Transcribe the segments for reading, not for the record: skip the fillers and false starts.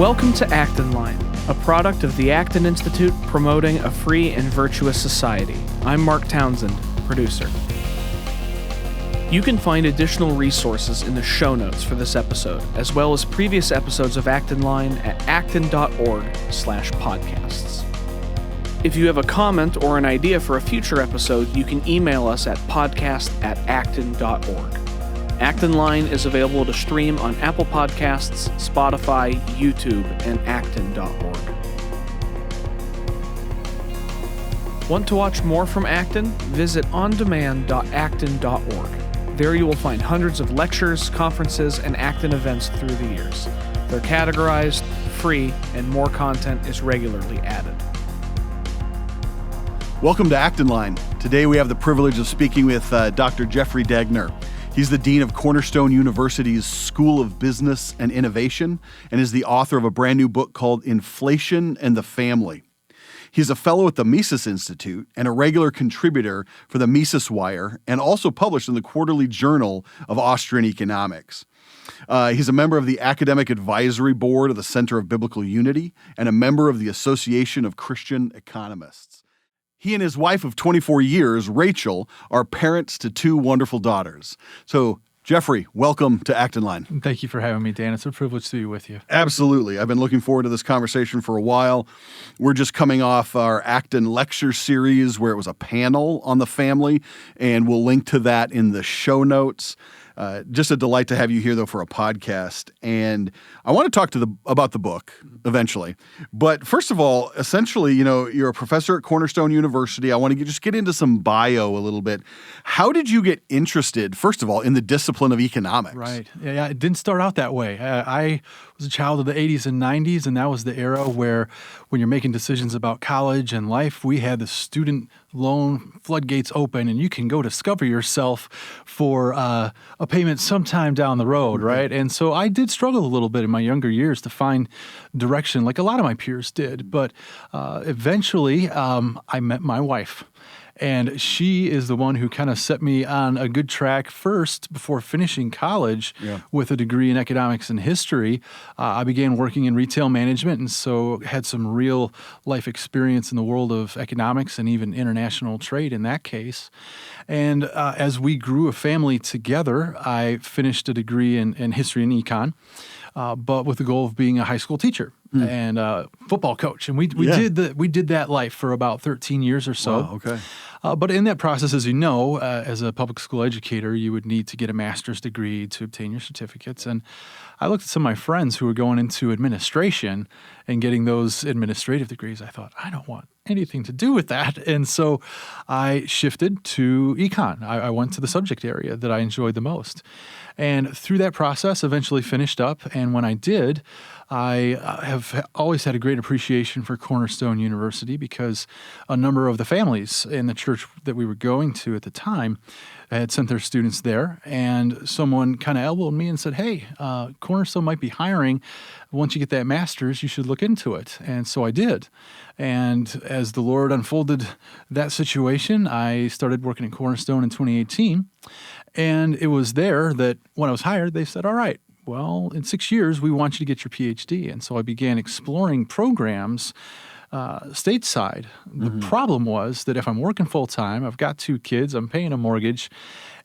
Welcome to Acton Line, a product of the Acton Institute promoting a free and virtuous society. I'm Mark Townsend, producer. You can find additional resources in the show notes for this episode, as well as previous episodes of Acton Line at acton.org/podcasts. If you have a comment or an idea for a future episode, you can email us at podcast@acton.org. Acton Line is available to stream on Apple Podcasts, Spotify, YouTube, and acton.org. Want to watch more from Acton? Visit ondemand.acton.org. There you will find hundreds of lectures, conferences, and Acton events through the years. They're categorized, free, and more content is regularly added. Welcome to Acton Line. Today we have the privilege of speaking with Dr. Jeffery Degner. He's the Dean of Cornerstone University's School of Business and Innovation and is the author of a brand new book called Inflation and the Family. He's a fellow at the Mises Institute and a regular contributor for the Mises Wire and also published in the Quarterly Journal of Austrian Economics. He's a member of the Academic Advisory Board of the Center of Biblical Unity and a member of the Association of Christian Economists. He and his wife of 24 years, Rachel, are parents to two wonderful daughters. So, Jeffery, welcome to Acton Line. Thank you for having me, Dan. It's a privilege to be with you. Absolutely. I've been looking forward to this conversation for a while. We're just coming off our Acton Lecture Series where it was a panel on the family, and we'll link to that in the show notes. Just a delight to have you here, though, for a podcast. And I want to talk about the book eventually. But first of all, essentially, you're a professor at Cornerstone University. I want to just get into some bio a little bit. How did you get interested, first of all, in the discipline of economics? Right. Yeah, it didn't start out that way. I was a child of the 80s and 90s, and that was the era where when you're making decisions about college and life, we had the student loan floodgates open, and you can go discover yourself for a payment sometime down the road, right? And so I did struggle a little bit in my younger years to find direction, like a lot of my peers did. But eventually, I met my wife. And she is the one who kind of set me on a good track first before finishing college with a degree in economics and history. I began working in retail management and so had some real life experience in the world of economics and even international trade in that case. And as we grew a family together, I finished a degree in history and econ. But with the goal of being a high school teacher and a football coach. And we did that life for about 13 years or so. Wow, okay. But in that process, as you know, as a public school educator, you would need to get a master's degree to obtain your certificates. And I looked at some of my friends who were going into administration and getting those administrative degrees. I thought, I don't want anything to do with that. And so I shifted to econ. I went to the subject area that I enjoyed the most. And through that process, eventually finished up. And when I did, I have always had a great appreciation for Cornerstone University because a number of the families in the church that we were going to at the time had sent their students there. And someone kind of elbowed me and said, hey, Cornerstone might be hiring. Once you get that master's, you should look into it. And so I did. And as the Lord unfolded that situation, I started working at Cornerstone in 2018. And it was there that when I was hired, they said, all right, well, in 6 years, we want you to get your PhD. And so I began exploring programs stateside. The problem was that if I'm working full time, I've got two kids, I'm paying a mortgage,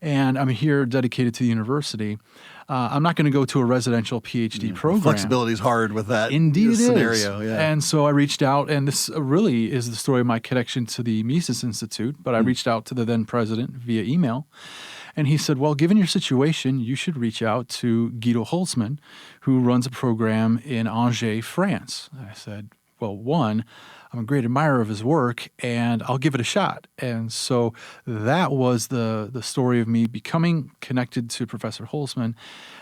and I'm here dedicated to the university, I'm not going to go to a residential PhD program. Flexibility is hard with that scenario. Yeah. And so I reached out, and this really is the story of my connection to the Mises Institute, but I reached out to the then president via email. And he said, well, given your situation, you should reach out to Guido Holzmann, who runs a program in Angers, France. I said, well, one, I'm a great admirer of his work, and I'll give it a shot. And so that was the story of me becoming connected to Professor Holzmann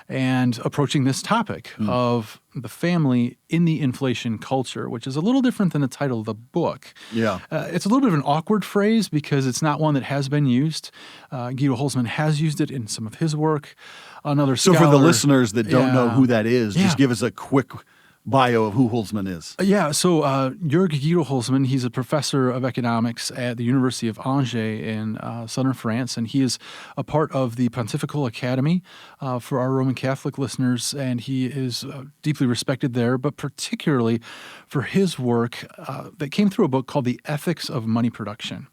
and approaching this topic of the family in the inflation culture, which is a little different than the title of the book. Yeah. It's a little bit of an awkward phrase because it's not one that has been used. Guido Holzmann has used it in some of his work. Another scholar, so for the listeners that don't know who that is, just give us a quick bio of who Holzman is. Jörg Guido Holzman, he's a professor of economics at the University of Angers in southern France, and he is a part of the Pontifical Academy for our Roman Catholic listeners, and he is deeply respected there, but particularly for his work that came through a book called The Ethics of Money Production.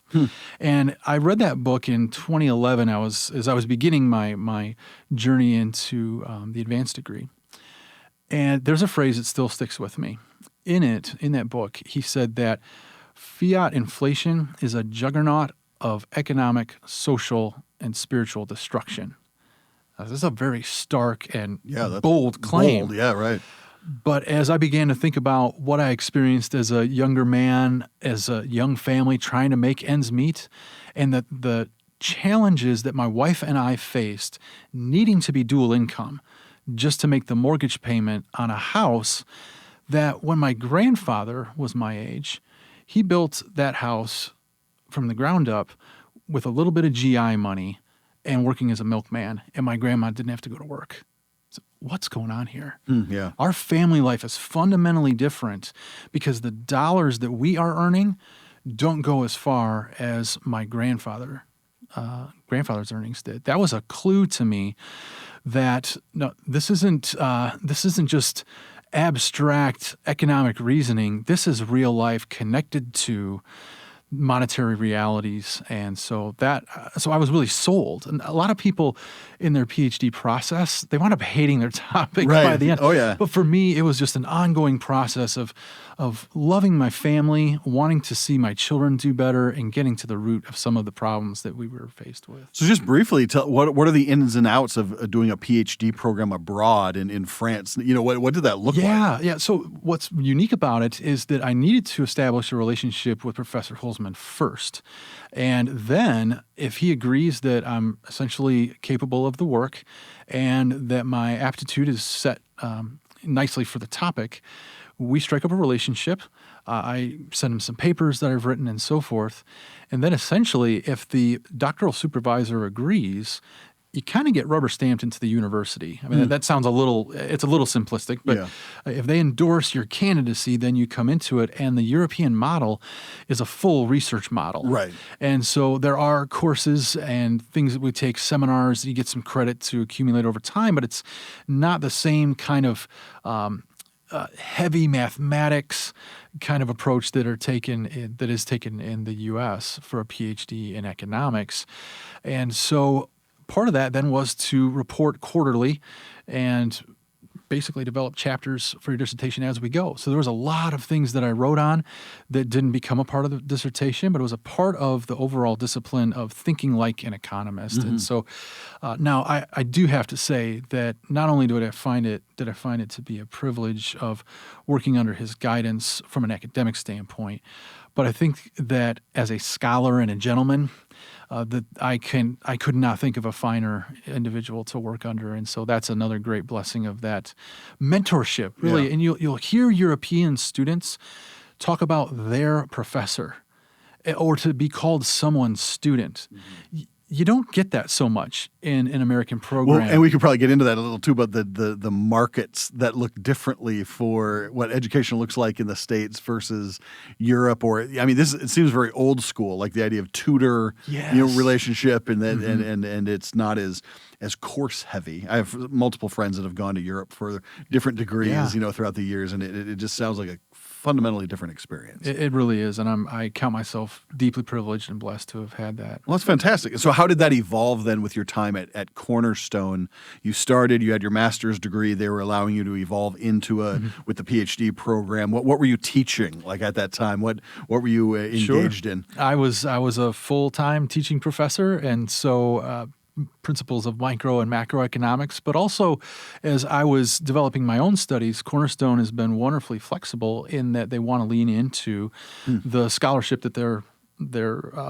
And I read that book in 2011 as I was beginning my journey into the advanced degree. And there's a phrase that still sticks with me. In that book, he said that fiat inflation is a juggernaut of economic, social, and spiritual destruction. This is a very stark and bold claim. Bold, yeah, right. But as I began to think about what I experienced as a younger man, as a young family trying to make ends meet, and the challenges that my wife and I faced needing to be dual income just to make the mortgage payment on a house, that when my grandfather was my age, he built that house from the ground up with a little bit of GI money and working as a milkman, and my grandma didn't have to go to work. So what's going on here? Our family life is fundamentally different because the dollars that we are earning don't go as far as my grandfather's earnings did. That was a clue to me that no, this isn't just abstract economic reasoning. This is real life connected to monetary realities. And so I was really sold. And a lot of people in their PhD process, they wind up hating their topic by the end. Oh, yeah. But for me, it was just an ongoing process of loving my family, wanting to see my children do better, and getting to the root of some of the problems that we were faced with. So just briefly, what are the ins and outs of doing a PhD program abroad in France? You know, what did that look like? Yeah. So what's unique about it is that I needed to establish a relationship with Professor Holzman first. And then if he agrees that I'm essentially capable of the work and that my aptitude is set nicely for the topic, we strike up a relationship. I send him some papers that I've written and so forth. And then essentially, if the doctoral supervisor agrees, you kind of get rubber stamped into the university. I mean, that sounds it's a little simplistic, but if they endorse your candidacy, then you come into it. And the European model is a full research model. Right. And so there are courses and things that we take, seminars that you get some credit to accumulate over time, but it's not the same kind of heavy mathematics kind of approach that is taken in the U.S. for a PhD in economics. And so part of that then was to report quarterly and basically develop chapters for your dissertation as we go. So there was a lot of things that I wrote on that didn't become a part of the dissertation, but it was a part of the overall discipline of thinking like an economist. And so now I do have to say that not only did I find it to be a privilege of working under his guidance from an academic standpoint, but I think that as a scholar and a gentleman, that I could not think of a finer individual to work under, and so that's another great blessing of that mentorship, really. Yeah. And you'll hear European students talk about their professor, or to be called someone's student. Mm-hmm. You don't get that so much in an American program. Well, and we could probably get into that a little too, but the markets that look differently for what education looks like in the States versus Europe, it seems very old school, like the idea of tutor, relationship, and then and it's not as course heavy. I have multiple friends that have gone to Europe for different degrees, throughout the years, and it just sounds like a fundamentally different experience. It really is, and I count myself deeply privileged and blessed to have had that. Well, that's fantastic. So how did that evolve then with your time at Cornerstone? You had your master's degree. They were allowing you to evolve into with the PhD program. What were you teaching like at that time? What were you engaged in? I was a full-time teaching professor, and so principles of micro and macroeconomics, but also as I was developing my own studies, Cornerstone has been wonderfully flexible in that they want to lean into the scholarship that their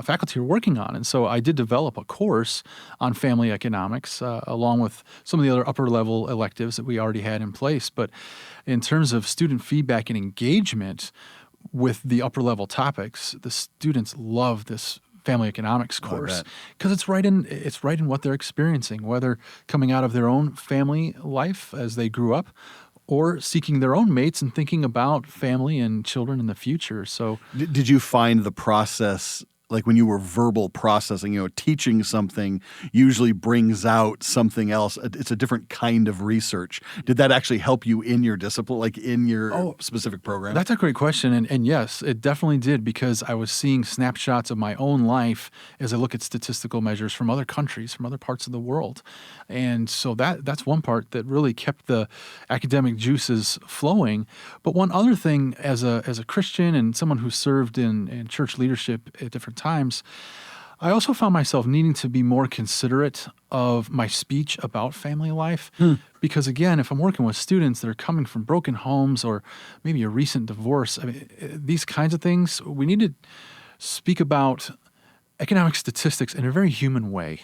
faculty are working on. And so I did develop a course on family economics along with some of the other upper level electives that we already had in place. But in terms of student feedback and engagement with the upper level topics, the students love this family economics course because it's right in what they're experiencing, whether coming out of their own family life as they grew up, or seeking their own mates and thinking about family and children in the future. So Did you find the process, like when you were verbal processing, teaching something usually brings out something else. It's a different kind of research. Did that actually help you in your discipline, like in your specific program? That's a great question. And yes, it definitely did, because I was seeing snapshots of my own life as I look at statistical measures from other countries, from other parts of the world. And so that's one part that really kept the academic juices flowing. But one other thing, as a Christian and someone who served in church leadership at different times, I also found myself needing to be more considerate of my speech about family life. Because again, if I'm working with students that are coming from broken homes or maybe a recent divorce, these kinds of things, we need to speak about economic statistics in a very human way,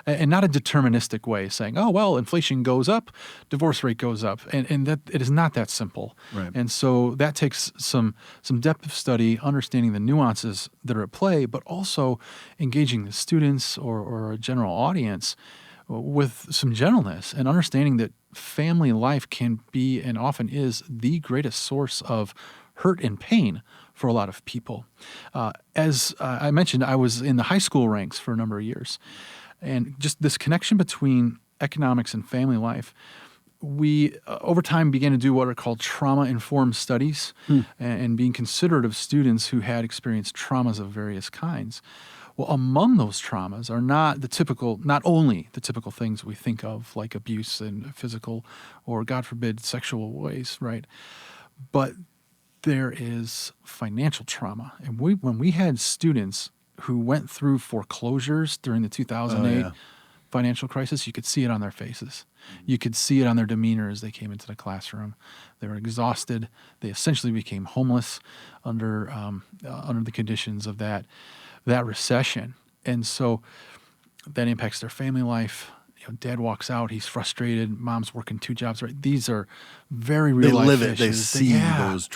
and not a deterministic way, saying, oh, well, inflation goes up, divorce rate goes up, and that it is not that simple. Right. And so that takes some depth of study, understanding the nuances that are at play, but also engaging the students or a general audience with some gentleness and understanding that family life can be and often is the greatest source of hurt and pain for a lot of people. As I mentioned, I was in the high school ranks for a number of years. And just this connection between economics and family life, we over time began to do what are called trauma-informed studies and being considerate of students who had experienced traumas of various kinds. Well, among those traumas are not only the typical things we think of, like abuse and physical or, God forbid, sexual ways, right? But there is financial trauma. And when we had students who went through foreclosures during the 2008 financial crisis, you could see it on their faces. You could see it on their demeanor as they came into the classroom. They were exhausted. They essentially became homeless under the conditions of that recession. And so that impacts their family life. Dad walks out, he's frustrated, mom's working 2 jobs, right? These are very real life issues. They live it, they see those.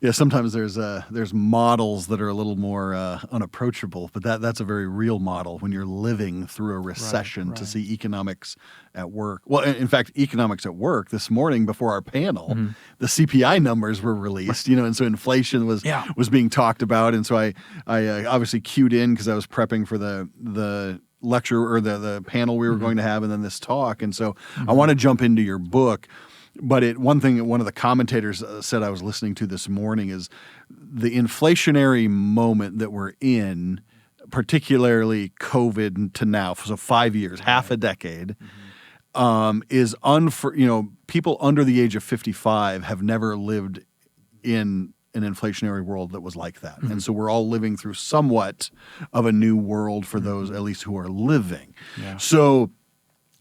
Yeah, sometimes there's models that are a little more unapproachable, but that's a very real model when you're living through a recession to see economics at work. Well, in fact, economics at work this morning before our panel, the CPI numbers were released, and so inflation was being talked about, and so I obviously cued in because I was prepping for the lecture or the panel we were going to have, and then this talk, and so I want to jump into your book. But one thing one of the commentators said I was listening to this morning is the inflationary moment that we're in, particularly COVID to now, so 5 years, half a decade, is people under the age of 55 have never lived in an inflationary world that was like that. And so we're all living through somewhat of a new world for those at least who are living. Yeah. So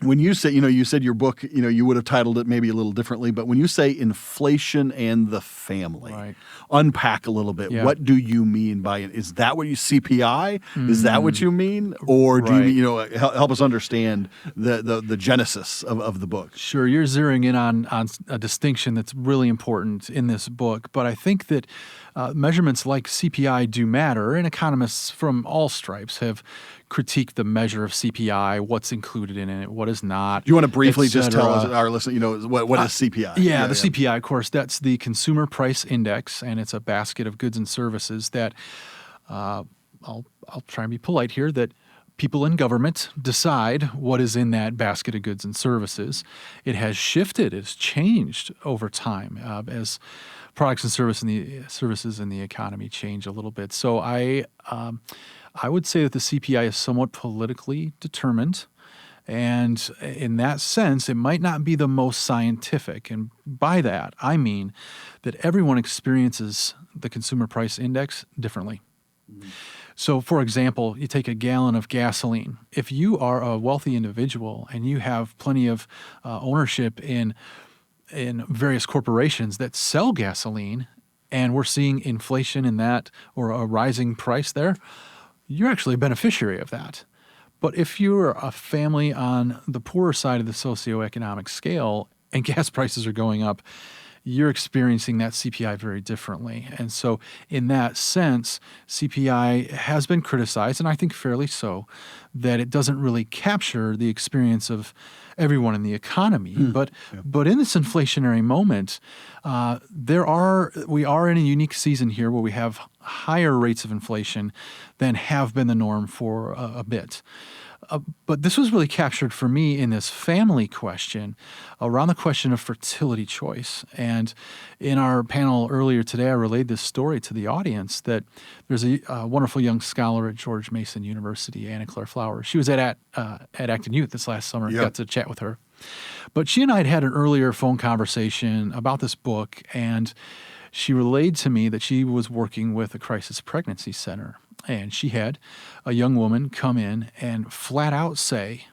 when you say, you said your book, you would have titled it maybe a little differently, but when you say inflation and the family, unpack a little bit. Yeah. What do you mean by it? Is that what CPI? Is that what you mean? Or do you help us understand the genesis of the book? Sure. You're zeroing in on a distinction that's really important in this book, but I think that measurements like CPI do matter, and economists from all stripes have critiqued the measure of CPI, what's included in it, what is not. Do you want to briefly just tell us, our listeners, what is CPI? The CPI, of course, that's the Consumer Price Index, and it's a basket of goods and services that, I'll try and be polite here, that people in government decide what is in that basket of goods and services. It has shifted, it's changed over time as products and services in the economy change a little bit. So I would say that the CPI is somewhat politically determined, and in that sense, it might not be the most scientific. And by that, I mean that everyone experiences the Consumer Price Index differently. So, for example, you take a gallon of gasoline. If you are a wealthy individual and you have plenty of ownership in various corporations that sell gasoline, and we're seeing inflation in that or a rising price there, you're actually a beneficiary of that. But if you're a family on the poorer side of the socioeconomic scale and gas prices are going up, you're experiencing that CPI very differently. And so in that sense, CPI has been criticized, and I think fairly so, that it doesn't really capture the experience of everyone in the economy. But in this inflationary moment, we are in a unique season here where we have higher rates of inflation than have been the norm for a bit. But this was really captured for me in this family question around the question of fertility choice. And in our panel earlier today, I relayed this story to the audience that there's a wonderful young scholar at George Mason University, Anna Claire Flowers. She was at Acton Youth this last summer. Got to chat with her. But she and I had an earlier phone conversation about this book, and she relayed to me that she was working with a crisis pregnancy center. And she had a young woman come in and flat out say,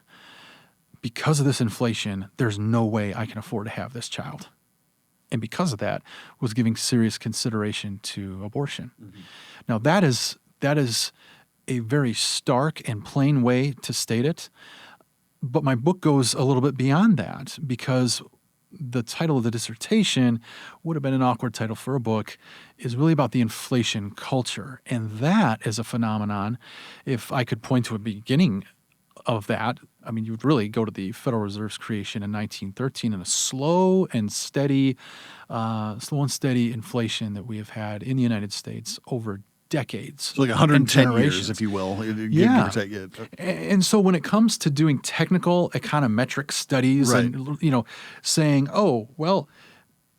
because of this inflation, there's no way I can afford to have this child. And because of that, was giving serious consideration to abortion. Mm-hmm. Now, that is a very stark and plain way to state it. But my book goes a little bit beyond that, because the title of the dissertation would have been an awkward title for a book, is really about the inflation culture. And that is a phenomenon, if I could point to a beginning of that, I mean, you would really go to the Federal Reserve's creation in 1913 and a slow and steady inflation that we have had in the United States over decades. So like 110 years, if you will. Give or take it. And so when it comes to doing technical econometric studies and, saying, oh, well,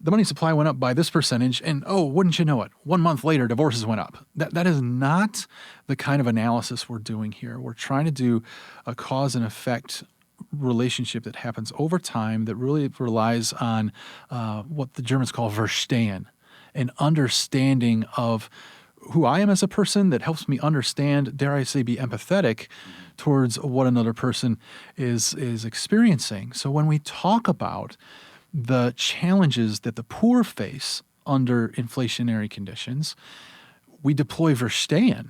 the money supply went up by this percentage, and oh, wouldn't you know it, 1 month later, divorces went up. That is not the kind of analysis we're doing here. We're trying to do a cause and effect relationship that happens over time that really relies on what the Germans call Verstehen, an understanding of who I am as a person that helps me understand, dare I say, be empathetic towards what another person is experiencing. So when we talk about the challenges that the poor face under inflationary conditions, we deploy Verstehen.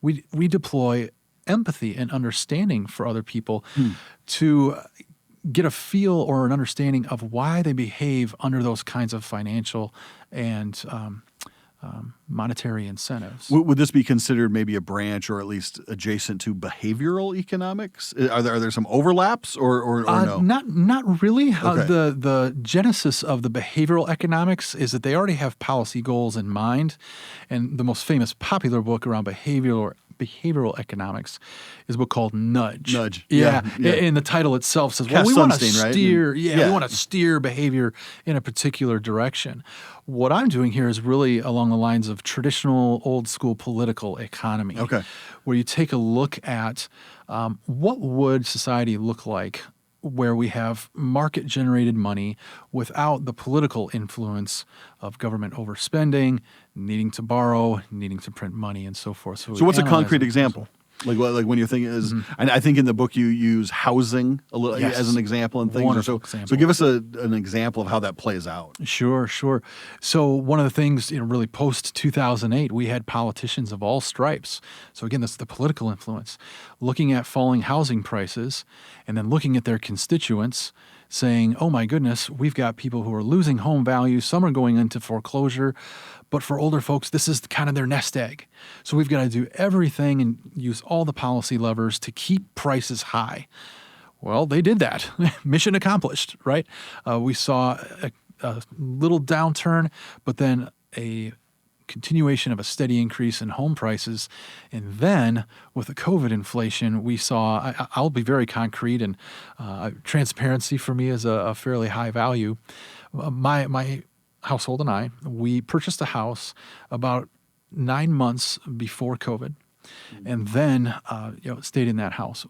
We deploy empathy and understanding for other people to get a feel or an understanding of why they behave under those kinds of financial and monetary incentives. Would this be considered maybe a branch or at least adjacent to behavioral economics? Are there some overlaps or no? Not really. Okay. The genesis of the behavioral economics is that they already have policy goals in mind, and the most famous popular book around behavioral economics is a book called Nudge. Yeah. And the title itself says, we want to steer, we want to steer behavior in a particular direction. What I'm doing here is really along the lines of traditional old school political economy, where you take a look at what would society look like where we have market-generated money without the political influence of government overspending, needing to borrow, needing to print money, and so forth. So what's a concrete example? Like when you're thinking is, and I think in the book you use housing a little as an example and things. So give us an example of how that plays out. Sure. So one of the things, really post 2008, we had politicians of all stripes. So again, that's the political influence, looking at falling housing prices and then looking at their constituents, saying, oh my goodness, we've got people who are losing home value. Some are going into foreclosure. But for older folks, this is kind of their nest egg. So we've got to do everything and use all the policy levers to keep prices high. Well, they did that. Mission accomplished, right? We saw a little downturn, but then a continuation of a steady increase in home prices. And then with the COVID inflation, we saw, I'll be very concrete, and transparency for me is a fairly high value. My household and I, we purchased a house about 9 months before COVID, and then stayed in that house.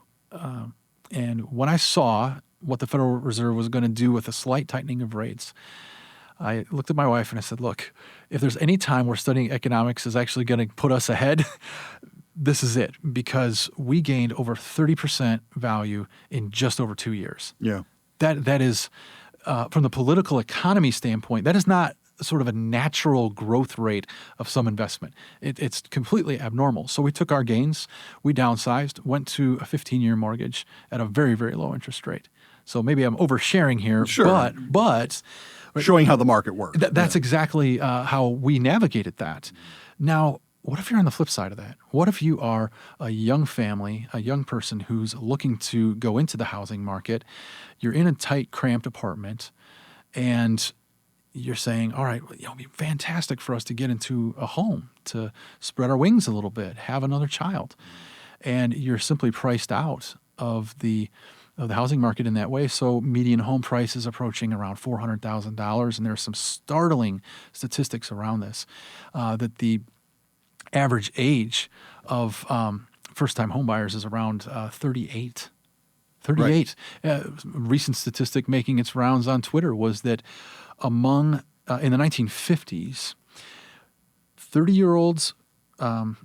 And when I saw what the Federal Reserve was going to do with a slight tightening of rates, I looked at my wife and I said, look, if there's any time where studying economics is actually going to put us ahead, this is it, because we gained over 30% value in just over 2 years. Yeah. That is, from the political economy standpoint, that is not sort of a natural growth rate of some investment. It's completely abnormal. So we took our gains, we downsized, went to a 15-year mortgage at a very, very low interest rate. So maybe I'm oversharing here, Sure. but Showing how the market works. that's exactly how we navigated that. Now, what if you're on the flip side of that? What if you are a young family, a young person who's looking to go into the housing market? You're in a tight, cramped apartment, and you're saying, all right, it'd be fantastic for us to get into a home, to spread our wings a little bit, have another child. And you're simply priced out of the housing market in that way. So median home price is approaching around $400,000, and there are some startling statistics around this, that the average age of first-time homebuyers is around 38. 38. Right. Recent statistic making its rounds on Twitter was that among in the 1950s, 30-year-olds, or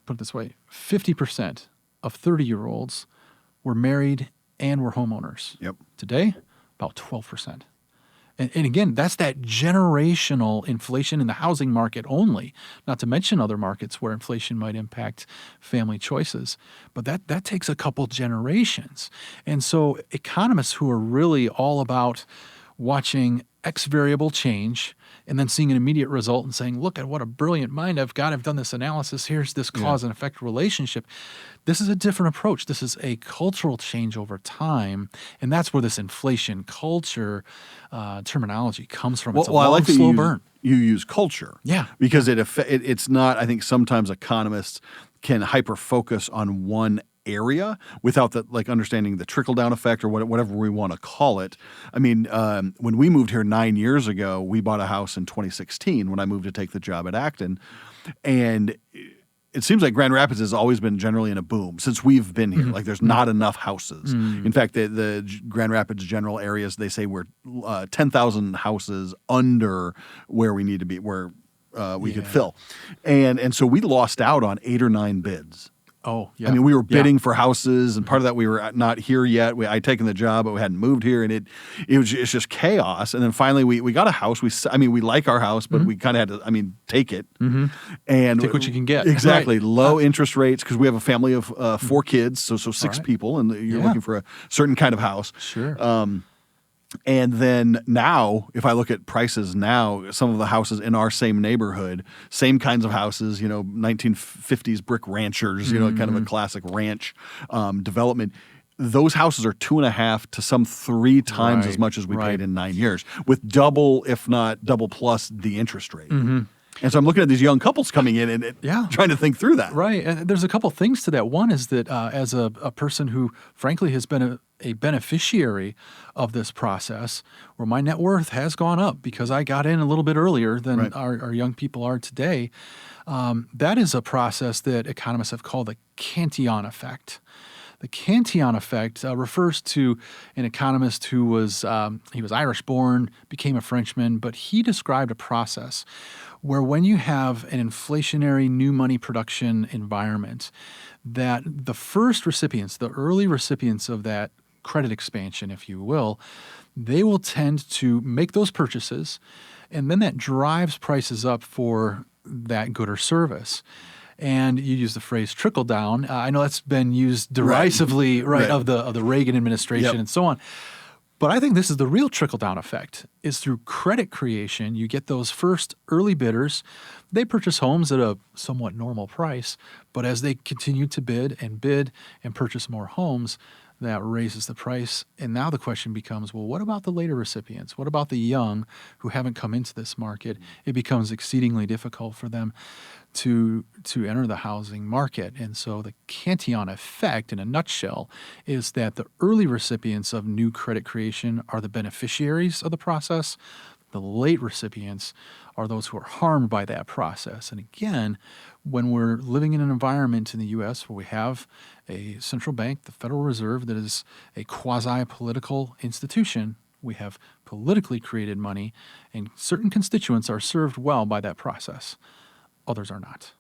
put it this way, 50% of 30-year-olds were married and were homeowners. Yep. Today, about 12%. And again, that's that generational inflation in the housing market only, not to mention other markets where inflation might impact family choices. But that takes a couple generations. And so economists who are really all about watching X variable change and then seeing an immediate result and saying, look at what a brilliant mind I've got. I've done this analysis. Here's this cause and effect relationship. This is a different approach. This is a cultural change over time. And that's where this inflation culture terminology comes from. It's a long, I like that slow burn. You use culture. Yeah. Because it's not, I think sometimes economists can hyper-focus on one area without the understanding the trickle-down effect or whatever we want to call it. I mean, when we moved here 9 years ago, we bought a house in 2016 when I moved to take the job at Acton. And it seems like Grand Rapids has always been generally in a boom since we've been here. Like there's not enough houses. In fact, the Grand Rapids general areas, they say we're 10,000 houses under where we need to be, where we could fill. And so we lost out on 8 or 9 bids. Oh, yeah. I mean, we were bidding for houses, and part of that we were not here yet. I'd taken the job, but we hadn't moved here, and it's just chaos. And then finally, we got a house. We like our house, but we kind of had to, take it. And take what you can get. Exactly. Right. Low interest rates because we have a family of 4 kids, so 6 people, and you're looking for a certain kind of house. Sure. And then now, if I look at prices now, some of the houses in our same neighborhood, same kinds of houses, 1950s brick ranchers, kind of a classic ranch development. Those houses are 2.5 to some 3 times as much as we paid in 9 years, with double, if not double plus, the interest rate. And so I'm looking at these young couples coming in and trying to think through that. Right. And there's a couple things to that. One is that as a person who, frankly, has been a beneficiary of this process, where my net worth has gone up because I got in a little bit earlier than our young people are today, that is a process that economists have called the Cantillon effect. The Cantillon effect refers to an economist who was Irish-born, became a Frenchman, but he described a process where when you have an inflationary new money production environment, that the first recipients, the early recipients of that credit expansion, if you will, they will tend to make those purchases, and then that drives prices up for that good or service. And you use the phrase trickle down. I know that's been used derisively, of the Reagan administration and so on. But I think this is the real trickle-down effect, is through credit creation. You get those first early bidders. They purchase homes at a somewhat normal price, but as they continue to bid and purchase more homes, that raises the price. And now the question becomes, well, what about the later recipients? What about the young who haven't come into this market? It becomes exceedingly difficult for them to enter the housing market. And so the Cantillon effect, in a nutshell, is that the early recipients of new credit creation are the beneficiaries of the process. The late recipients are those who are harmed by that process. And again, when we're living in an environment in the U.S. where we have a central bank, the Federal Reserve, that is a quasi-political institution, we have politically created money, and certain constituents are served well by that process. Others are not.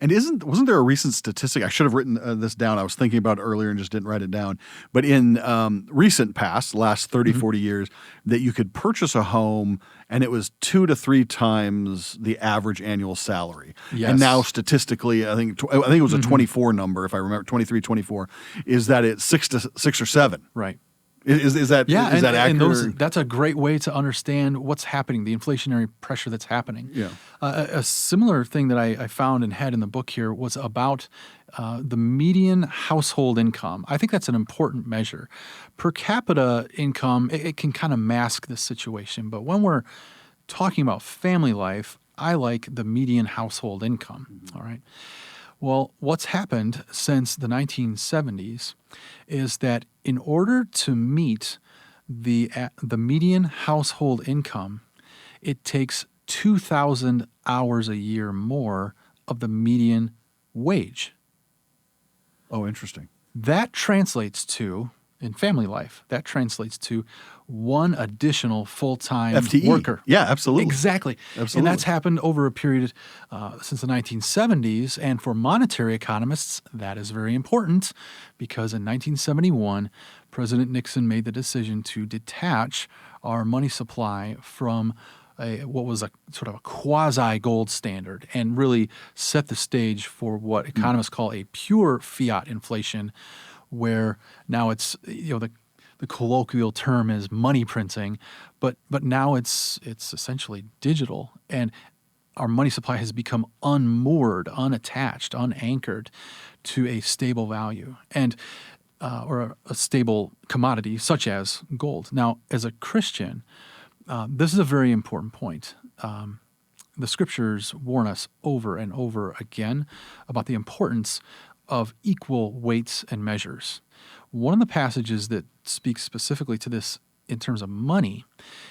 And wasn't there a recent statistic? I should have written this down. I was thinking about it earlier and just didn't write it down. But in recent past, last 30, 40 years, that you could purchase a home and it was 2 to 3 times the average annual salary. Yes. And now statistically, I think it was a 24 number, if I remember, 23, 24, is that it's 6 or 7. Right. Is that accurate? And that's a great way to understand what's happening, the inflationary pressure that's happening. Yeah. A similar thing that I found and had in the book here was about the median household income. I think that's an important measure. Per capita income, it can kind of mask this situation, but when we're talking about family life, I like the median household income. All right. Well, what's happened since the 1970s is that in order to meet the median household income, it takes 2,000 hours a year more of the median wage. Oh, interesting. That translates to, in family life, that translates to one additional full-time FTE. worker. Yeah, absolutely. Exactly. Absolutely. And that's happened over a period since the 1970s. And for monetary economists, that is very important because in 1971, President Nixon made the decision to detach our money supply from what was a sort of a quasi-gold standard and really set the stage for what economists call a pure fiat inflation, where now it's, the colloquial term is money printing, but now it's essentially digital, and our money supply has become unmoored, unattached, unanchored to a stable value and or a stable commodity such as gold. Now, as a Christian, this is a very important point. The scriptures warn us over and over again about the importance of equal weights and measures. One of the passages that speaks specifically to this in terms of money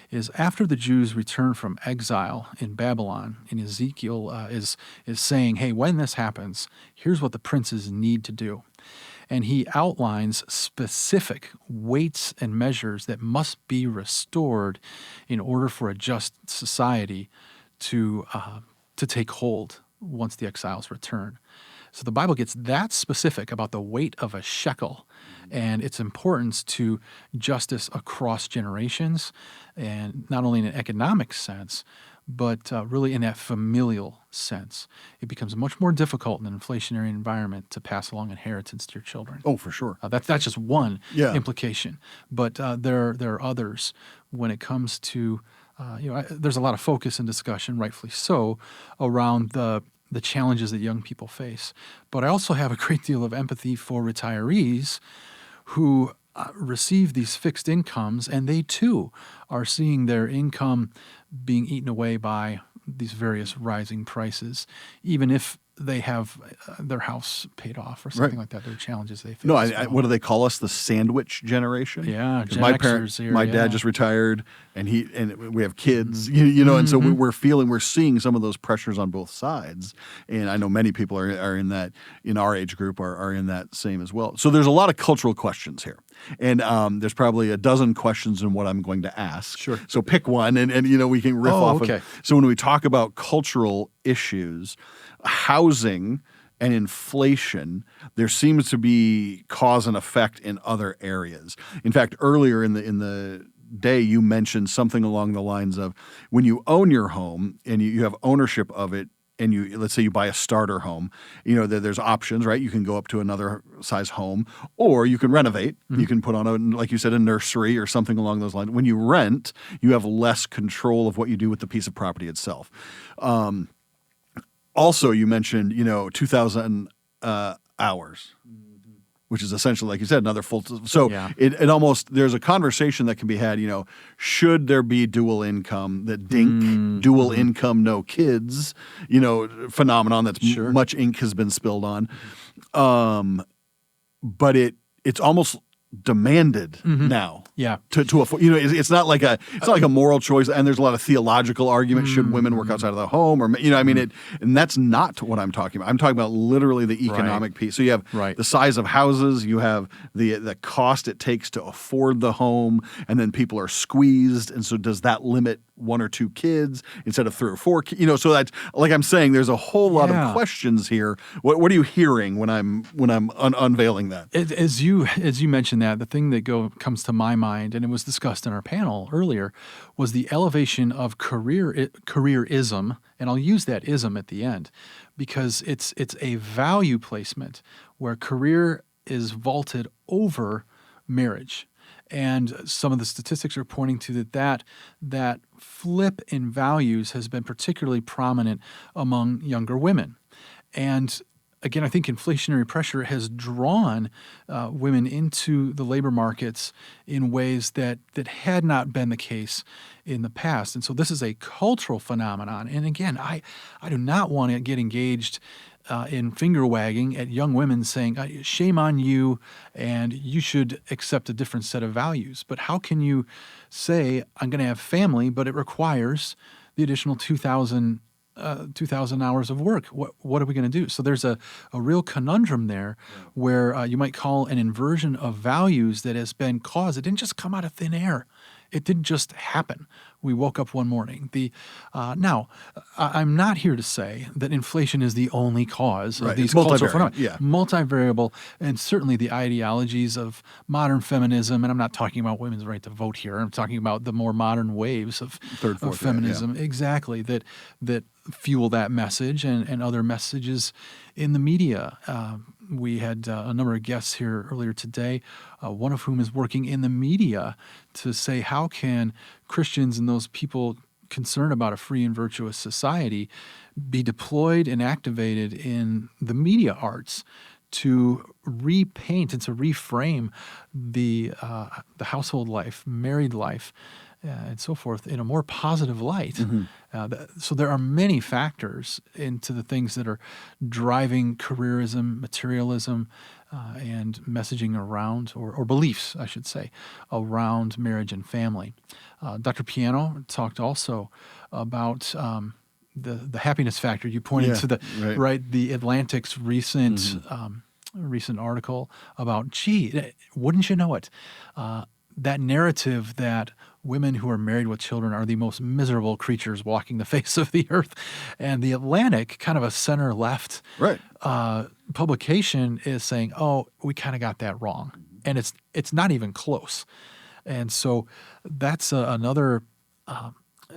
is after the Jews return from exile in Babylon, and Ezekiel is saying, hey, when this happens, here's what the princes need to do. And he outlines specific weights and measures that must be restored in order for a just society to take hold once the exiles return. So the Bible gets that specific about the weight of a shekel and its importance to justice across generations, and not only in an economic sense, but really in that familial sense. It becomes much more difficult in an inflationary environment to pass along inheritance to your children. Oh, for sure. That's just one implication, but there are others when it comes to there's a lot of focus and discussion, rightfully so, around the challenges that young people face. But I also have a great deal of empathy for retirees who receive these fixed incomes, and they too are seeing their income being eaten away by these various rising prices, even if they have their house paid off or something like that. There are challenges they face. No, what do they call us? The sandwich generation? Yeah, Gen Xers here, my dad just retired, and we have kids, and so we're seeing some of those pressures on both sides. And I know many people are in that, in our age group, are in that same as well. So there's a lot of cultural questions here. And there's probably a dozen questions in what I'm going to ask. Sure. So pick one, and we can riff off of it. So when we talk about cultural issues, housing and inflation, there seems to be cause and effect in other areas. In fact, earlier in the day, you mentioned something along the lines of when you own your home and you have ownership of it, and let's say you buy a starter home, there's options, right? You can go up to another size home, or you can renovate. Mm-hmm. You can put on like you said, a nursery or something along those lines. When you rent, you have less control of what you do with the piece of property itself. Also, you mentioned, 2,000 hours, which is essentially, like you said, another full. So it almost, there's a conversation that can be had, should there be dual income, that dual income, no kids, phenomenon that's much ink has been spilled on. But it's almost demanded now. Yeah. To afford, it's not like a moral choice, and there's a lot of theological arguments. Should women work outside of the home, or and that's not what I'm talking about. I'm talking about literally the economic piece. So you have the size of houses, you have the cost it takes to afford the home, and then people are squeezed. And so does that limit one or two kids instead of three or four? So that's like I'm saying. There's a whole lot of questions here. What are you hearing when I'm unveiling that? As you mentioned that, the thing that comes to my mind, and it was discussed in our panel earlier, was the elevation of careerism, and I'll use that ism at the end because it's a value placement where career is vaulted over marriage. And some of the statistics are pointing to that flip in values has been particularly prominent among younger women. And again, I think inflationary pressure has drawn women into the labor markets in ways that had not been the case in the past. And so this is a cultural phenomenon. And again, I do not want to get engaged in finger wagging at young women saying, shame on you, and you should accept a different set of values. But how can you say, I'm going to have family, but it requires the additional 2,000 hours of work? What are we going to do? So there's a real conundrum there where you might call an inversion of values that has been caused. It didn't just come out of thin air. It didn't just happen. We woke up one morning. Now, I'm not here to say that inflation is the only cause of these cultural phenomena. Yeah. Multivariable, and certainly the ideologies of modern feminism, and I'm not talking about women's right to vote here. I'm talking about the more modern waves of feminism. Exactly, that fuel that message and other messages in the media. We had a number of guests here earlier today, one of whom is working in the media to say, how can Christians and those people concerned about a free and virtuous society be deployed and activated in the media arts to repaint and to reframe the household life, married life, and so forth in a more positive light. Mm-hmm. So there are many factors into the things that are driving careerism, materialism, and messaging around, or beliefs, I should say, around marriage and family. Dr. Piano talked also about the happiness factor. You pointed to the Atlantic's recent recent article about, wouldn't you know it? That narrative that women who are married with children are the most miserable creatures walking the face of the earth. And the Atlantic, kind of a center-left publication, is saying, we kind of got that wrong. And it's not even close. And so that's another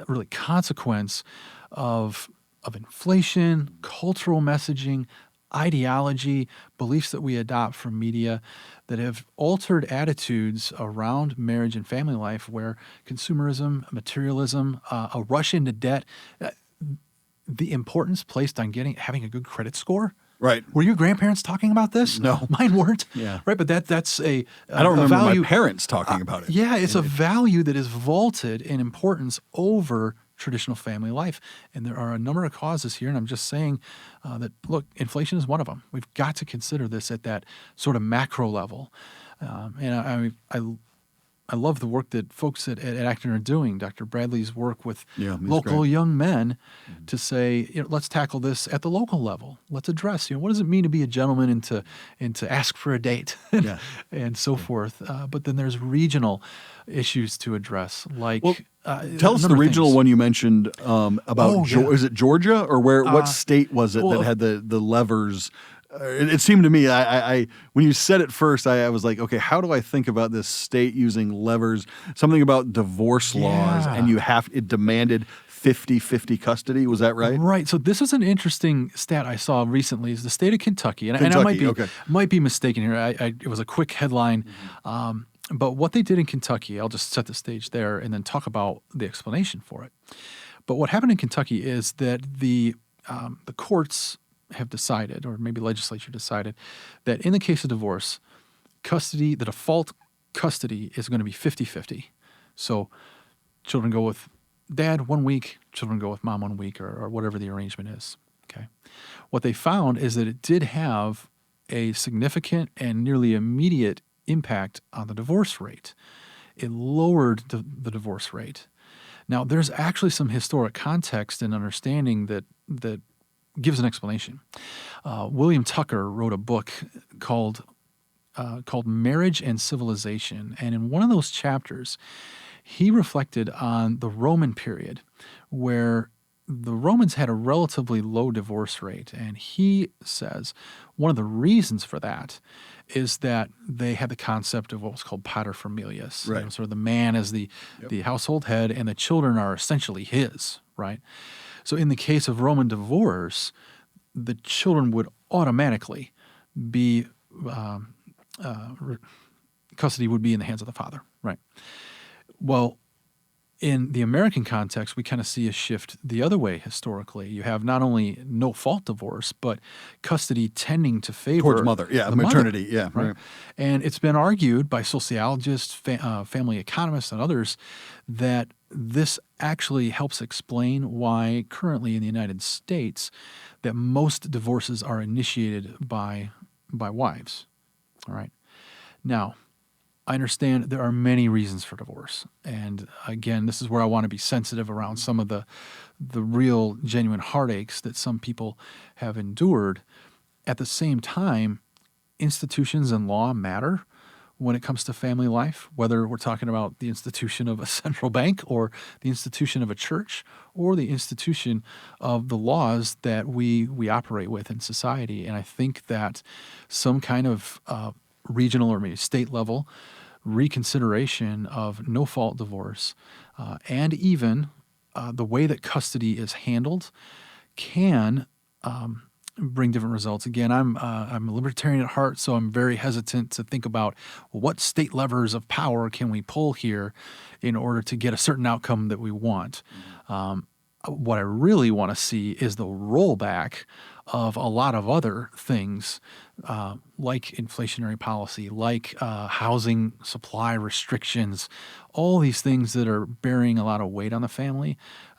really consequence of inflation, cultural messaging, ideology, beliefs that we adopt from media that have altered attitudes around marriage and family life, where consumerism, materialism, a rush into debt, the importance placed on having a good credit score. Right. Were your grandparents talking about this? No. Mine weren't. Yeah. Right, but that's I don't remember value, my parents talking about it. Yeah, it's a value that is vaulted in importance over traditional family life. And there are a number of causes here, and I'm just saying that, look, inflation is one of them. We've got to consider this at that sort of macro level. And I love the work that folks at Acton are doing. Dr. Bradley's work with local young men to say, let's tackle this at the local level. Let's address, what does it mean to be a gentleman and to ask for a date and so forth. But then there's regional issues to address, like tell us the regional one you mentioned about. Is it Georgia or where? What state was it that had the levers? It seemed to me, I when you said it first, I was like, okay, how do I think about this state using levers? Something about divorce laws, and it demanded 50-50 custody. Was that right? Right. So this is an interesting stat I saw recently. Is the state of Kentucky, and I might be mistaken here. It was a quick headline. But what they did in Kentucky, I'll just set the stage there and then talk about the explanation for it. But what happened in Kentucky is that the courts have decided, or maybe legislature decided, that in the case of divorce, the default custody is going to be 50-50. So children go with dad 1 week, children go with mom 1 week, or whatever the arrangement is. Okay. What they found is that it did have a significant and nearly immediate impact on the divorce rate. it lowered the divorce rate. Now, there's actually some historic context and understanding that gives an explanation. William Tucker wrote a book called Marriage and Civilization, and in one of those chapters, he reflected on the Roman period, where the Romans had a relatively low divorce rate, and he says one of the reasons for that is that they had the concept of what was called paterfamilias, right. sort of the man as the household head, and the children are essentially his, right? So in the case of Roman divorce, the children would automatically be custody would be in the hands of the father, right? Well, in the American context, we kind of see a shift the other way historically. You have not only no-fault divorce, but custody tending to favor Towards mother, the maternity, mother, yeah. right? And it's been argued by sociologists, family economists, and others that this actually helps explain why currently in the United States that most divorces are initiated by wives, all right? Now, I understand there are many reasons for divorce. And again, this is where I want to be sensitive around some of the real genuine heartaches that some people have endured. At the same time, institutions and law matter when it comes to family life, whether we're talking about the institution of a central bank or the institution of a church or the institution of the laws that we operate with in society. And I think that some kind of regional or maybe state level reconsideration of no-fault divorce and even the way that custody is handled can bring different results. Again, I'm a libertarian at heart, so I'm very hesitant to think about what state levers of power can we pull here in order to get a certain outcome that we want. What I really want to see is the rollback of a lot of other things like inflationary policy, like housing supply restrictions, all these things that are bearing a lot of weight on the family.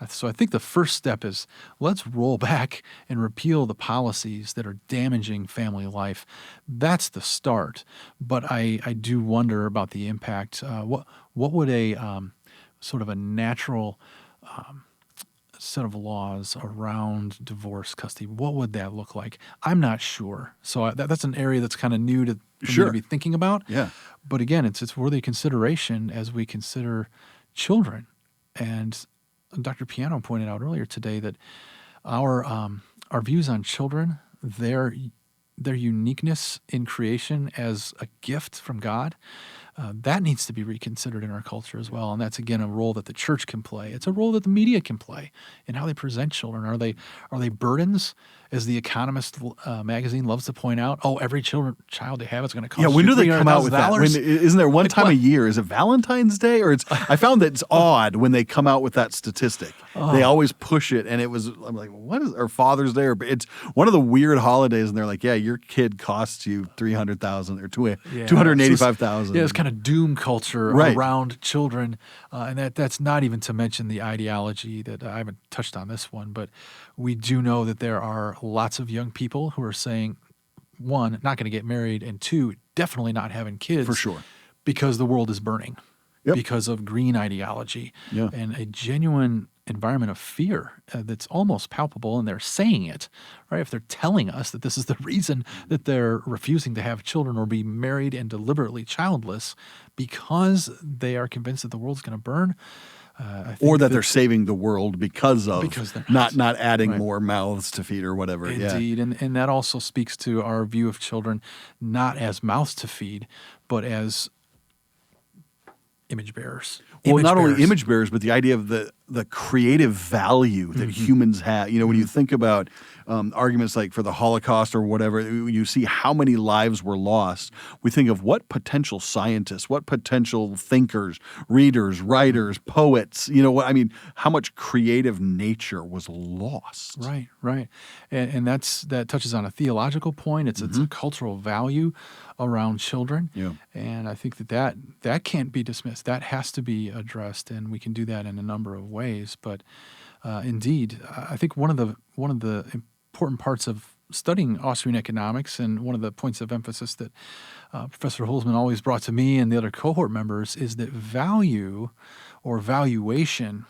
So I think the first step is let's roll back and repeal the policies that are damaging family life. That's the start. But I do wonder about the impact. What would a sort of a natural set of laws around divorce custody, what would that look like? I'm not sure. So that's an area that's kind of new for me to be thinking about. Yeah. But again, it's worthy consideration as we consider children. And Dr. Piano pointed out earlier today that our views on children, their uniqueness in creation as a gift from God, that needs to be reconsidered in our culture as well. And that's, again, a role that the church can play. It's a role that the media can play in how they present children. Are they burdens, as The Economist magazine loves to point out? Oh, every child they have is going to cost when you do they come out with that? Isn't there one time a year? Is it Valentine's Day? Or I found that it's odd when they come out with that statistic. They always push it, and I'm like, what is, or Father's Day, or it's one of the weird holidays, and they're like, yeah, your kid costs you $300,000 or $285,000. Yeah, it's kind of doom culture Right. around children, and that's not even to mention the ideology that I haven't touched on this one, but we do know that there are lots of young people who are saying, one, not going to get married, and two, definitely not having kids. For sure. Because the world is burning, because of green ideology, and a genuine environment of fear that's almost palpable, and they're saying it, right? If they're telling us that this is the reason that they're refusing to have children or be married and deliberately childless because they are convinced that the world's going to burn. I think or that they're saving the world because they're not adding more mouths to feed or whatever. Indeed, and that also speaks to our view of children not as mouths to feed, but as image bearers. Well, not only image bearers, but the idea of the creative value that humans have. You know, when you think about arguments like for the Holocaust or whatever, you see how many lives were lost. We think of what potential scientists, what potential thinkers, readers, writers, poets, how much creative nature was lost. Right. And that touches on a theological point. It's a cultural value around children. Yeah. And I think that can't be dismissed. That has to be addressed, and we can do that in a number of ways. But indeed, I think one of the important parts of studying Austrian economics, and one of the points of emphasis that Professor Holzman always brought to me and the other cohort members is that value or valuation,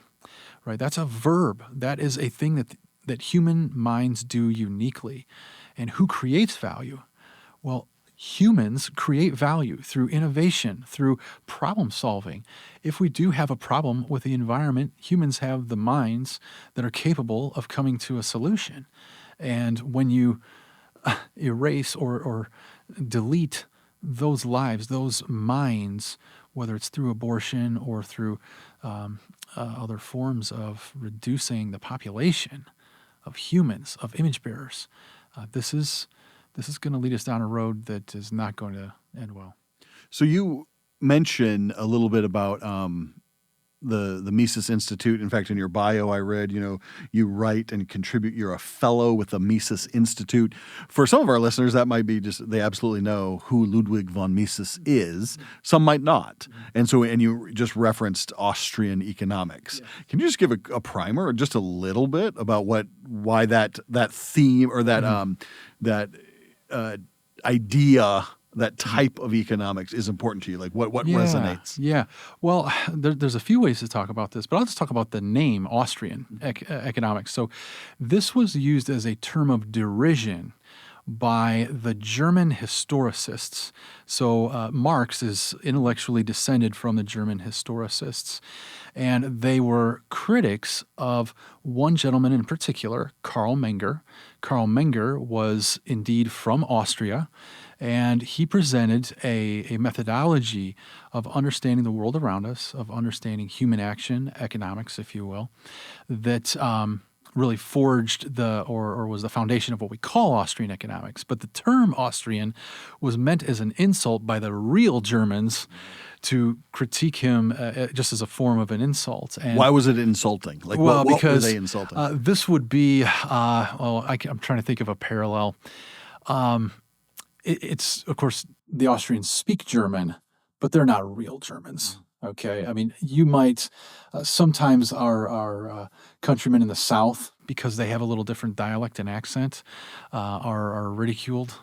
right? That's a verb. That is a thing that human minds do uniquely. And who creates value? Well, humans create value through innovation, through problem solving. If we do have a problem with the environment, humans have the minds that are capable of coming to a solution. And when you erase or delete those lives, those minds, whether it's through abortion or through other forms of reducing the population of humans, of image bearers, this is going to lead us down a road that is not going to end well. So you mentioned a little bit about the Mises Institute. In fact, in your bio, I read, you write and contribute. You're a fellow with the Mises Institute. For some of our listeners, that might be they absolutely know who Ludwig von Mises is. Some might not. And you just referenced Austrian economics. Yeah. Can you just give a primer or just a little bit about why that theme or that idea, that type of economics is important to you? Like what resonates? Yeah. Well, there's a few ways to talk about this, but I'll just talk about the name Austrian economics. So this was used as a term of derision by the German historicists. So Marx is intellectually descended from the German historicists, and they were critics of one gentleman in particular, Karl Menger. Karl Menger was indeed from Austria, and he presented a methodology of understanding the world around us, of understanding human action, economics, if you will, that really forged or was the foundation of what we call Austrian economics. But the term Austrian was meant as an insult by the real Germans to critique him just as a form of an insult. And why was it insulting? Like, what were they insulting? This would be, I'm trying to think of a parallel. It's, of course, the Austrians speak German, but they're not real Germans. Okay, I mean, you might sometimes our countrymen in the South, because they have a little different dialect and accent, are ridiculed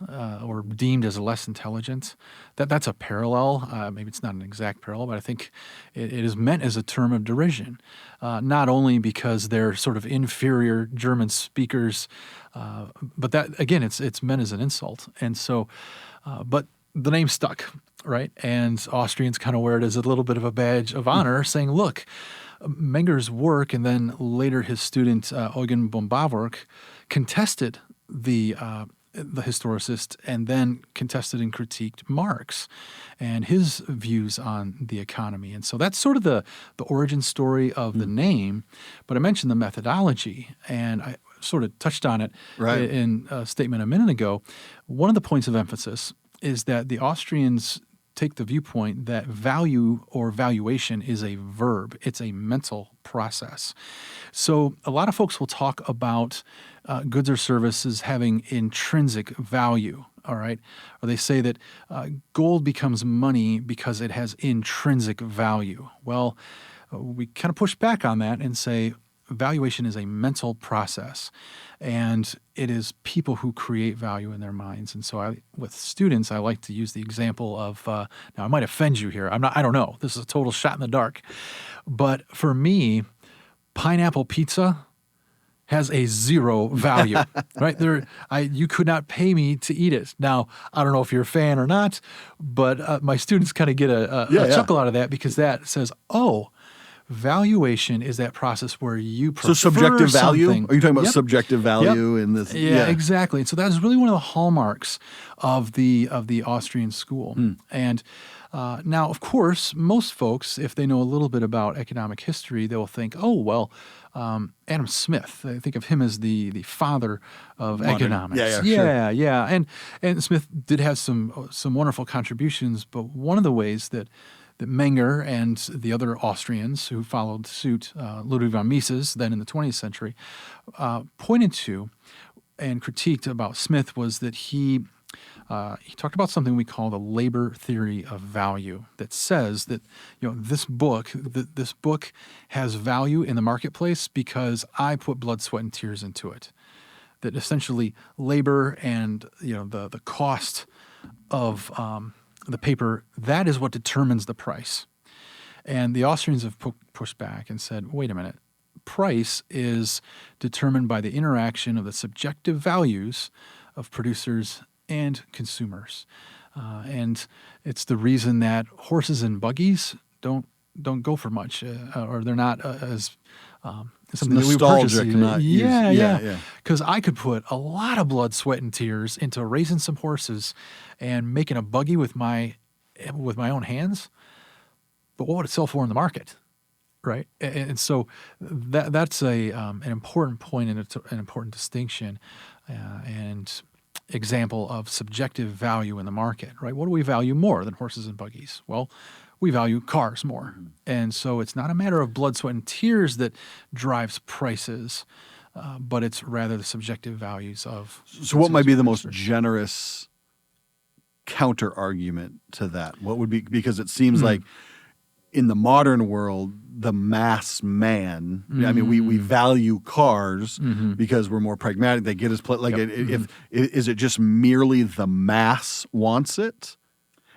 or deemed as less intelligent. That's a parallel. Maybe it's not an exact parallel, but I think it is meant as a term of derision, not only because they're sort of inferior German speakers, but that again, it's meant as an insult. And so, but the name stuck. Right, and Austrians kind of wear it as a little bit of a badge of honor, saying, look, Menger's work and then later his student Eugen von Bavork contested the historicist and then contested and critiqued Marx and his views on the economy. And so that's sort of the origin story of the name. But I mentioned the methodology, and I sort of touched on it in a statement a minute ago. One of the points of emphasis is that the Austrians take the viewpoint that value or valuation is a verb. It's a mental process. So a lot of folks will talk about goods or services having intrinsic value, all right? Or they say that gold becomes money because it has intrinsic value. Well, we kind of push back on that and say valuation is a mental process, and it is people who create value in their minds. And so with students, I like to use the example of, now I might offend you here. I don't know. This is a total shot in the dark. But for me, pineapple pizza has a zero value, right? You could not pay me to eat it. Now, I don't know if you're a fan or not, but my students kind of get a chuckle out of that, because that says, oh, valuation is that process where you prefer subjective value? Something. Are you talking about subjective value in this? Yeah, exactly. And so that is really one of the hallmarks of the Austrian school. And now, of course, most folks, if they know a little bit about economic history, they will think, oh, well, Adam Smith, I think of him as the father of economics. Yeah. And Smith did have some wonderful contributions, but one of the ways that Menger and the other Austrians who followed suit, Ludwig von Mises, then in the 20th century, pointed to and critiqued about Smith was that he talked about something we call the labor theory of value, that says that this book has value in the marketplace because I put blood, sweat, and tears into it. that essentially labor and the cost of the paper, that is what determines the price. And the Austrians have pushed back and said, wait a minute, price is determined by the interaction of the subjective values of producers and consumers. And it's the reason that horses and buggies don't go for much, or they're not as something that we purchase. Yeah. Because I could put a lot of blood, sweat, and tears into raising some horses and making a buggy with my own hands. But what would it sell for in the market, right? And so that's an important point and an important distinction and example of subjective value in the market, right? What do we value more than horses and buggies? Well, we value cars more. And so it's not a matter of blood, sweat, and tears that drives prices, but it's rather the subjective values of. So what might be the most generous counter argument to that? What would be, because it seems like in the modern world, the mass man, I mean, we value cars because we're more pragmatic. They get us, is it just merely the mass wants it?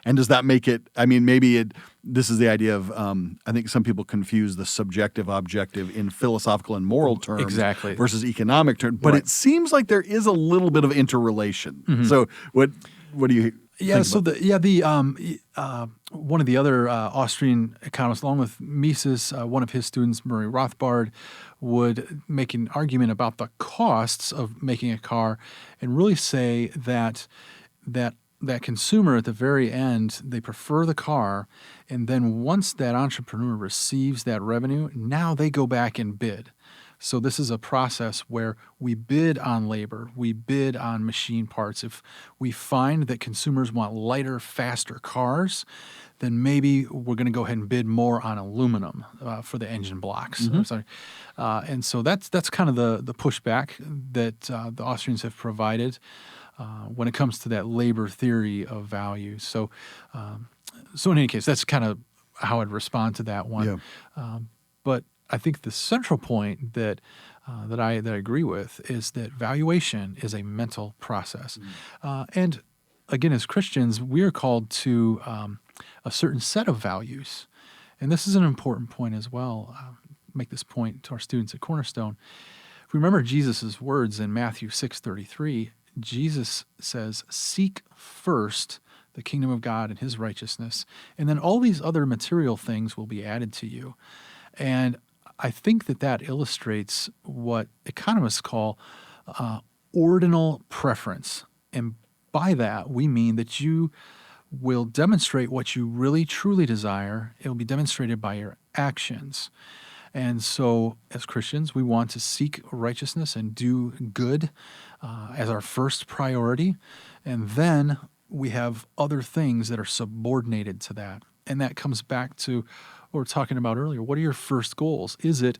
And does that make it, I mean, this is the idea of, I think some people confuse the subjective objective in philosophical and moral terms versus economic terms. But it seems like there is a little bit of interrelation. So what do you one of the other Austrian economists, along with Mises, one of his students, Murray Rothbard, would make an argument about the costs of making a car and really say that consumer at the very end, they prefer the car, and then once that entrepreneur receives that revenue, now they go back and bid. So this is a process where we bid on labor, we bid on machine parts. If we find that consumers want lighter, faster cars, then maybe we're going to go ahead and bid more on aluminum for the engine blocks. And so that's kind of the pushback that the Austrians have provided when it comes to that labor theory of value. So in any case, that's kind of how I'd respond to that one. But I think the central point that I agree with is that valuation is a mental process. And again, as Christians, we are called to a certain set of values. And this is an important point as well. Make this point to our students at Cornerstone. If we remember Jesus' words in Matthew 6:33, Jesus says, "Seek first the kingdom of God and his righteousness, and then all these other material things will be added to you." And I think that illustrates what economists call ordinal preference. And by that, we mean that you will demonstrate what you really truly desire. It will be demonstrated by your actions. And so as Christians, we want to seek righteousness and do good as our first priority. And then we have other things that are subordinated to that. And that comes back to what we were talking about earlier. What are your first goals? Is it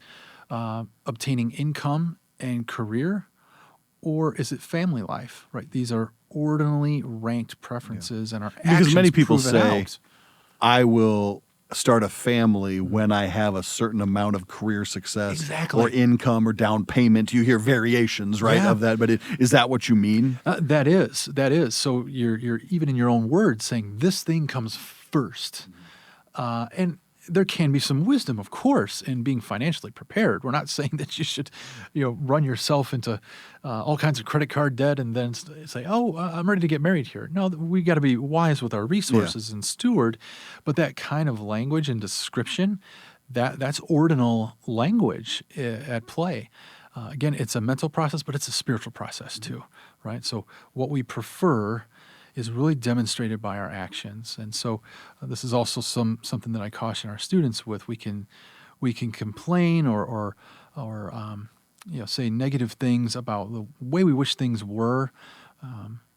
obtaining income and career, or is it family life? Right? These are ordinally ranked preferences, and our actions because many people prove it say, out. "I will start a family when I have a certain amount of career success or income or down payment." You hear variations, right, of that. But is that what you mean? That is. So you're even in your own words saying this thing comes first, and there can be some wisdom, of course, in being financially prepared. We're not saying that you should, run yourself into all kinds of credit card debt and then say, "Oh, I'm ready to get married here." No, we got to be wise with our resources and steward. But that kind of language and description, that's ordinal language at play. Again, it's a mental process, but it's a spiritual process too, right? So what we prefer is really demonstrated by our actions. And so this is also something that I caution our students with. We can complain or say negative things about the way we wish things were,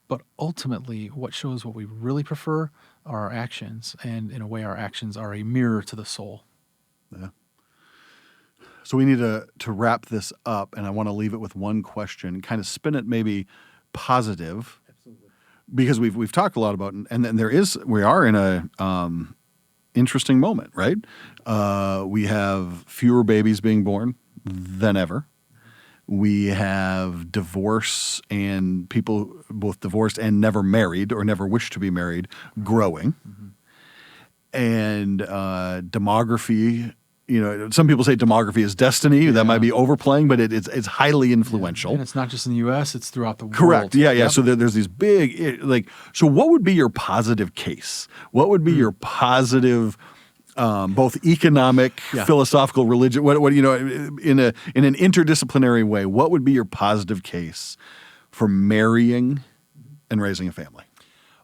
but ultimately what shows what we really prefer are our actions, and in a way our actions are a mirror to the soul. Yeah. So we need to wrap this up, and I want to leave it with one question, kind of spin it maybe positive. Because we've talked a lot about, and then we are in a interesting moment, right? We have fewer babies being born than ever. We have divorce and people both divorced and never married or never wish to be married growing. And demography, some people say demography is destiny. That might be overplaying, but it's highly influential. And it's not just in the U.S., it's throughout the world. Correct. Yeah. Yep. So there's these big, so what would be your positive case? What would be your positive both economic, philosophical, religious, what in an interdisciplinary way, what would be your positive case for marrying and raising a family?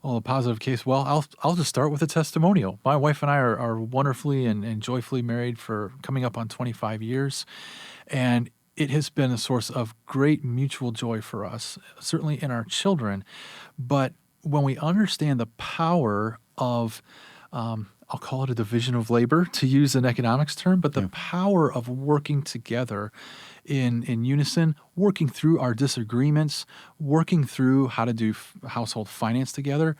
Well, a positive case. Well, I'll just start with a testimonial. My wife and I are wonderfully and joyfully married for coming up on 25 years, and it has been a source of great mutual joy for us, certainly in our children. But when we understand the power of I'll call it a division of labor, to use an economics term, but the power of working together in unison, working through our disagreements, working through how to do household finance together.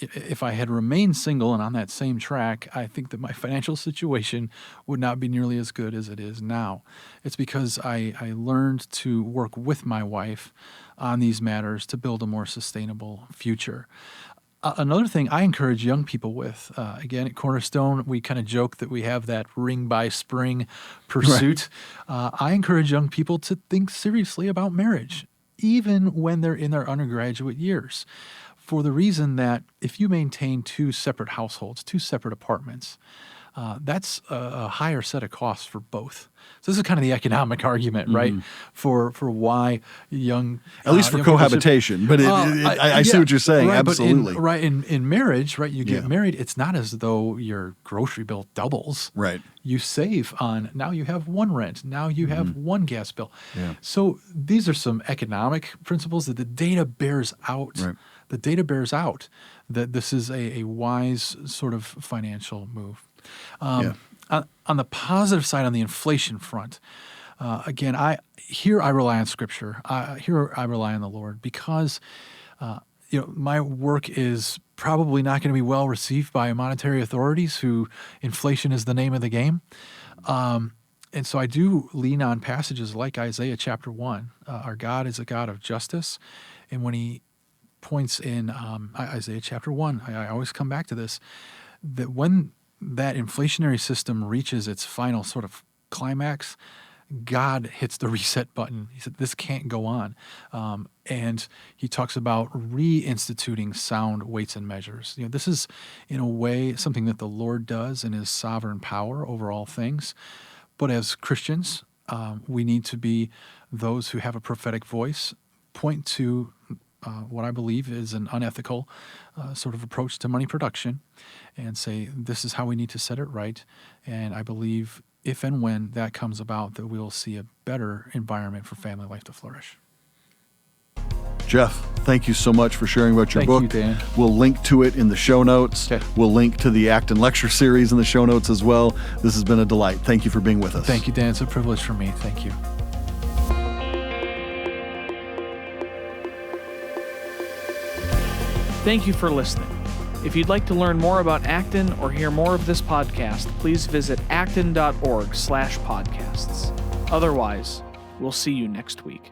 If I had remained single and on that same track, I think that my financial situation would not be nearly as good as it is now. It's because I learned to work with my wife on these matters to build a more sustainable future. Another thing I encourage young people with, again, at Cornerstone, we kind of joke that we have that ring by spring pursuit. Right. I encourage young people to think seriously about marriage, even when they're in their undergraduate years, for the reason that if you maintain two separate households, two separate apartments, that's a higher set of costs for both. So this is kind of the economic argument, right, for why young at least for cohabitation. But I see what you're saying. Right, absolutely. But in marriage, right, you get married. It's not as though your grocery bill doubles. Right. You save on, now you have one rent. Now you have one gas bill. Yeah. So these are some economic principles that the data bears out. Right. The data bears out that this is a wise sort of financial move. On the positive side, on the inflation front, again, I rely on Scripture. Here I rely on the Lord because, my work is probably not going to be well received by monetary authorities who inflation is the name of the game. And so I do lean on passages like Isaiah chapter 1. Our God is a God of justice. And when he points in Isaiah chapter 1, I always come back to this, that when that inflationary system reaches its final sort of climax, God hits the reset button. He said, this can't go on. And he talks about reinstituting sound weights and measures. This is, in a way, something that the Lord does in his sovereign power over all things. But as Christians, we need to be those who have a prophetic voice, point to what I believe is an unethical sort of approach to money production, and say, this is how we need to set it right. And I believe if and when that comes about, that we will see a better environment for family life to flourish. Jeff, thank you so much for sharing about your book. Thank you, Dan. We'll link to it in the show notes. Okay. We'll link to the Acton Lecture Series in the show notes as well. This has been a delight. Thank you for being with us. Thank you, Dan. It's a privilege for me. Thank you. Thank you for listening. If you'd like to learn more about Acton or hear more of this podcast, please visit acton.org/podcasts. Otherwise, we'll see you next week.